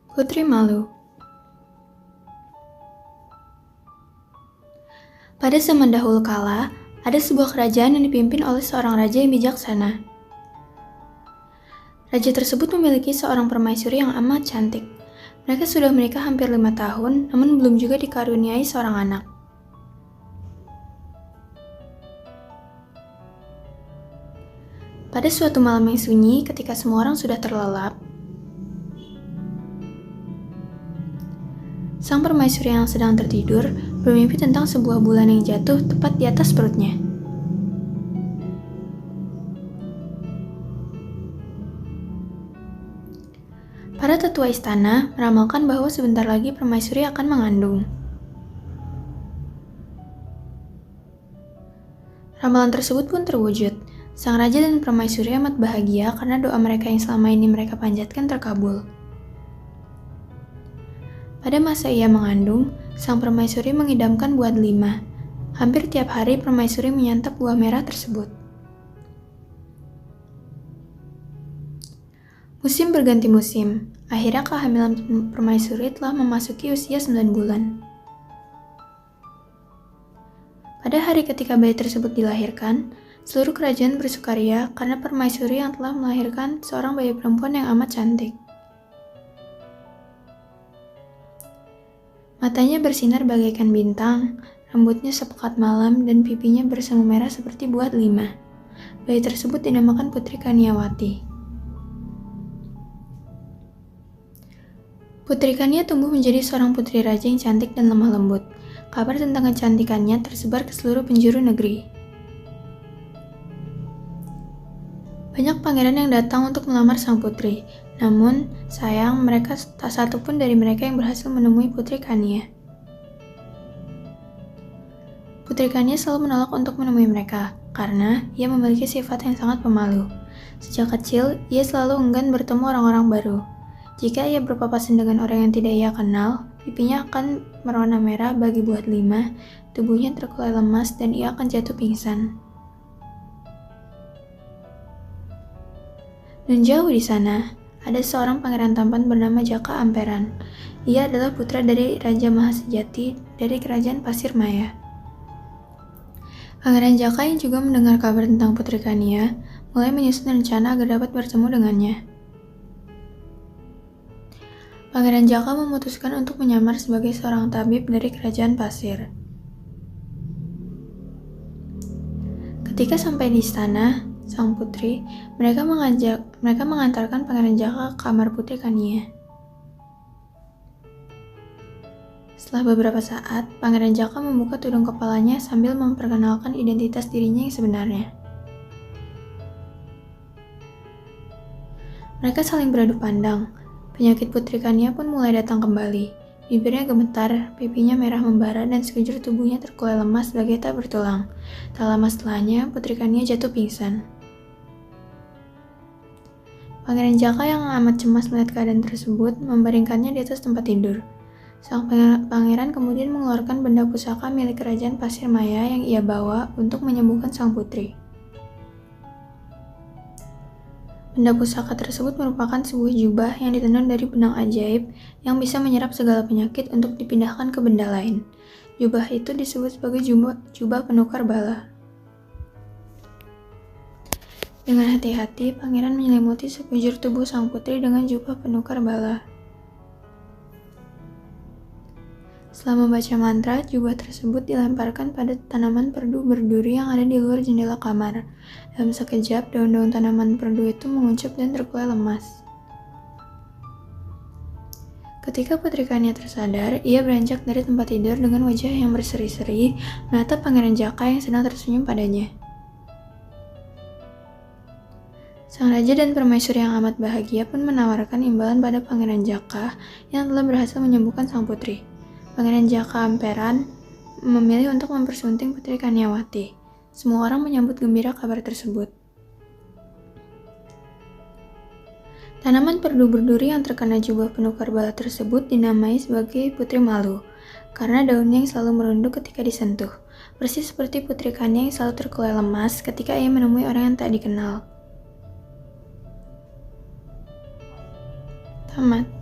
Putri Malu. Pada zaman dahulu kala, ada sebuah kerajaan yang dipimpin oleh seorang raja yang bijaksana. Raja tersebut memiliki seorang permaisuri yang amat cantik. Mereka sudah menikah hampir 5 tahun, namun belum juga dikaruniai seorang anak. Pada suatu malam yang sunyi, ketika semua orang sudah terlelap, sang permaisuri yang sedang tertidur bermimpi tentang sebuah bulan yang jatuh tepat di atas perutnya. Para tetua istana meramalkan bahwa sebentar lagi permaisuri akan mengandung. Ramalan tersebut pun terwujud. Sang raja dan permaisuri amat bahagia karena doa mereka yang selama ini mereka panjatkan terkabul. Pada masa ia mengandung, sang permaisuri mengidamkan buah delima. Hampir tiap hari permaisuri menyantap buah merah tersebut. Musim berganti musim. Akhirnya kehamilan permaisuri telah memasuki usia 9 bulan. Pada hari ketika bayi tersebut dilahirkan, seluruh kerajaan bersukaria karena permaisuri yang telah melahirkan seorang bayi perempuan yang amat cantik. Matanya bersinar bagaikan bintang, rambutnya sepekat malam, dan pipinya bersemu merah seperti buah delima. Bayi tersebut dinamakan Putri Kaniawati. Putri Kania tumbuh menjadi seorang putri raja yang cantik dan lemah lembut. Kabar tentang kecantikannya tersebar ke seluruh penjuru negeri. Banyak pangeran yang datang untuk melamar sang putri, namun sayang mereka tak satu pun dari mereka yang berhasil menemui Putri Kania. Putri Kania selalu menolak untuk menemui mereka, karena ia memiliki sifat yang sangat pemalu. Sejak kecil, ia selalu enggan bertemu orang-orang baru. Jika ia berpapasan dengan orang yang tidak ia kenal, pipinya akan berwarna merah bagi buah delima, tubuhnya terkulai lemas, dan ia akan jatuh pingsan. Dan jauh di sana, ada seorang pangeran tampan bernama Jaka Amperan. Ia adalah putra dari Raja Mahasejati dari Kerajaan Pasir Maya. Pangeran Jaka yang juga mendengar kabar tentang Putri Kania, mulai menyusun rencana agar dapat bertemu dengannya. Pangeran Jaka memutuskan untuk menyamar sebagai seorang tabib dari Kerajaan Pasir. Ketika sampai di istana sang putri, mereka mengantarkan Pangeran Jaka ke kamar Putri Kania. Setelah beberapa saat, Pangeran Jaka membuka tudung kepalanya sambil memperkenalkan identitas dirinya yang sebenarnya. Mereka saling beradu pandang. Penyakit Putri Kania pun mulai datang kembali. Bibirnya gemetar, pipinya merah membara, dan sekujur tubuhnya terkulai lemas bagai tak bertulang. Tak lama setelahnya, Putri Kania jatuh pingsan. Pangeran Jaka yang amat cemas melihat keadaan tersebut membaringkannya di atas tempat tidur. Sang pangeran kemudian mengeluarkan benda pusaka milik Kerajaan Pasir Maya yang ia bawa untuk menyembuhkan sang putri. Benda pusaka tersebut merupakan sebuah jubah yang ditenun dari benang ajaib yang bisa menyerap segala penyakit untuk dipindahkan ke benda lain. Jubah itu disebut sebagai jubah penukar bala. Dengan hati-hati, pangeran menyelimuti sekujur tubuh sang putri dengan jubah penukar bala. Setelah membaca mantra, jubah tersebut dilemparkan pada tanaman perdu berduri yang ada di luar jendela kamar. Dalam sekejap, daun-daun tanaman perdu itu menguncup dan terkulai lemas. Ketika Putri Kania tersadar, ia beranjak dari tempat tidur dengan wajah yang berseri-seri, menatap Pangeran Jaka yang sedang tersenyum padanya. Sang raja dan permaisuri yang amat bahagia pun menawarkan imbalan pada Pangeran Jaka yang telah berhasil menyembuhkan sang putri. Pangeran Jaka Amperan memilih untuk mempersunting Putri Kaniawati. Semua orang menyambut gembira kabar tersebut. Tanaman perdu berduri yang terkena jubah penukar bala tersebut dinamai sebagai Putri Malu, karena daunnya yang selalu merunduk ketika disentuh, persis seperti Putri Kania yang selalu terkulai lemas ketika ia menemui orang yang tak dikenal. Tamat.